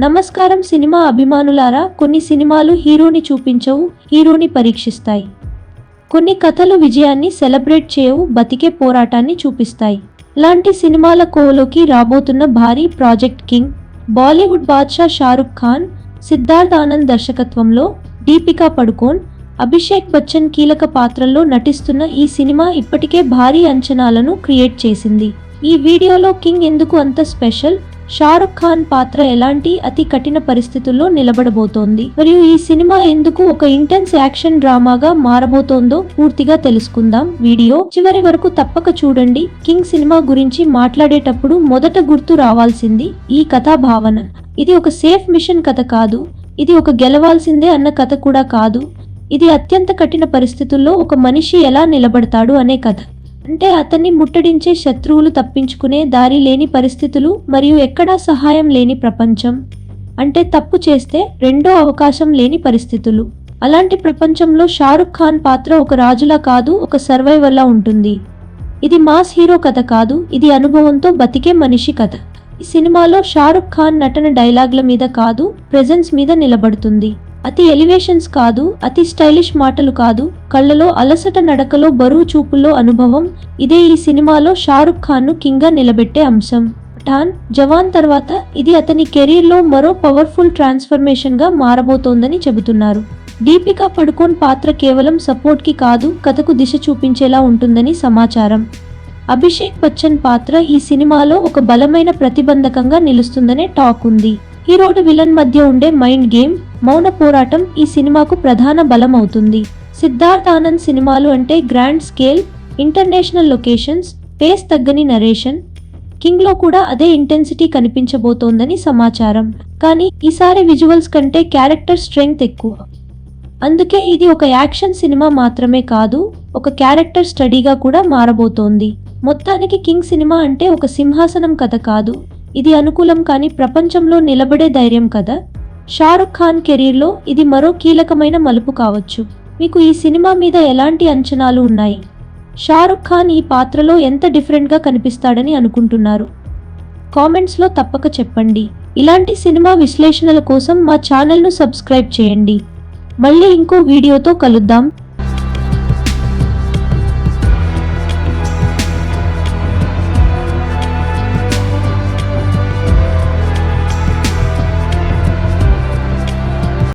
నమస్కారం సినిమా అభిమానులారా. కొన్ని సినిమాలు హీరోని చూపించవు, హీరోని పరీక్షిస్తాయి. కొన్ని కథలు విజయాన్ని సెలబ్రేట్ చేయవు, బతికే పోరాటాన్ని చూపిస్తాయి. లాంటి సినిమాల కోవలోకి రాబోతున్న భారీ ప్రాజెక్ట్ కింగ్. బాలీవుడ్ బాద్షా షారుఖ్ ఖాన్, సిద్ధార్థ్ ఆనంద్ దర్శకత్వంలో దీపికా పడుకోన్, అభిషేక్ బచ్చన్ కీలక పాత్రల్లో నటిస్తున్న ఈ సినిమా ఇప్పటికే భారీ అంచనాలను క్రియేట్ చేసింది. ఈ వీడియోలో కింగ్ ఎందుకు అంత స్పెషల్, షారుఖ్ ఖాన్ పాత్ర ఎలాంటి అతి కఠిన పరిస్థితుల్లో నిలబడబోతోంది, మరియు ఈ సినిమా ఎందుకు ఒక ఇంటెన్స్ యాక్షన్ డ్రామాగా మారబోతోందో పూర్తిగా తెలుసుకుందాం. వీడియో చివరి వరకు తప్పక చూడండి. కింగ్ సినిమా గురించి మాట్లాడేటప్పుడు మొదట గుర్తు రావాల్సింది ఈ కథా భావన. ఇది ఒక సేఫ్ మిషన్ కథ కాదు, ఇది ఒక గెలవాల్సిందే అన్న కథ కూడా కాదు. ఇది అత్యంత కఠిన పరిస్థితుల్లో ఒక మనిషి ఎలా నిలబడతాడు అనే కథ. అంటే అతన్ని ముట్టడించే శత్రువులు, తప్పించుకునే దారి లేని పరిస్థితులు, మరియు ఎక్కడా సహాయం లేని ప్రపంచం. అంటే తప్పు చేస్తే రెండో అవకాశం లేని పరిస్థితులు. అలాంటి ప్రపంచంలో షారుఖ్ ఖాన్ పాత్ర ఒక రాజులా కాదు, ఒక సర్వైవర్లా ఉంటుంది. ఇది మాస్ హీరో కథ కాదు, ఇది అనుభవంతో బతికే మనిషి కథ. ఈ సినిమాలో షారుఖ్ ఖాన్ నటన డైలాగ్ల మీద కాదు, ప్రెజెన్స్ మీద నిలబడుతుంది. అతి ఎలివేషన్స్ కాదు, అతి స్టైలిష్ మాటలు కాదు, కళ్ళలో అలసట, నడకలో బరువు, చూపుల్లో అనుభవం. ఇదే ఈ సినిమాలో షారుఖ్ ఖాన్ ను కింగ్ గా నిలబెట్టే అంశం. పఠాన్, జవాన్ తర్వాత ఇది అతని కెరీర్ లో మరో పవర్ఫుల్ ట్రాన్స్ఫర్మేషన్ గా మారబోతోందని చెబుతున్నారు. దీపికా పడుకోన్ పాత్ర కేవలం సపోర్ట్ కి కాదు, కథకు దిశ చూపించేలా ఉంటుందని సమాచారం. అభిషేక్ బచ్చన్ పాత్ర ఈ సినిమాలో ఒక బలమైన ప్రతిబంధకంగా నిలుస్తుందనే టాక్ ఉంది. హీరోడు విలన్ మధ్య ఉండే మైండ్ గేమ్, మౌన పోరాటం ఈ సినిమాకు ప్రధాన బలం అవుతుంది. సిద్ధార్థ్ ఆనంద్ సినిమాలు అంటే grand scale, international locations, pace తగ్గని నరేషన్. కింగ్ లో కూడా అదే ఇంటెన్సిటీ కనిపించబోతోందని సమాచారం. కానీ ఈసారి విజువల్స్ కంటే క్యారెక్టర్ స్ట్రెంగ్త్ ఎక్కువ. అందుకే ఇది ఒక యాక్షన్ సినిమా మాత్రమే కాదు, ఒక క్యారెక్టర్ స్టడీగా కూడా మారబోతోంది. మొత్తానికి కింగ్ సినిమా అంటే ఒక సింహాసనం కథ కాదు, ఇది అనుకూలం కాని ప్రపంచంలో నిలబడే ధైర్యం కదా. షారుఖ్ ఖాన్ కెరీర్లో ఇది మరో కీలకమైన మలుపు కావచ్చు. మీకు ఈ సినిమా మీద ఎలాంటి అంచనాలు ఉన్నాయి? షారుఖ్ ఖాన్ ఈ పాత్రలో ఎంత డిఫరెంట్గా కనిపిస్తాడని అనుకుంటున్నారు? కామెంట్స్లో తప్పక చెప్పండి. ఇలాంటి సినిమా విశ్లేషణల కోసం మా ఛానల్ను సబ్స్క్రైబ్ చేయండి. మళ్ళీ ఇంకో వీడియోతో కలుద్దాం.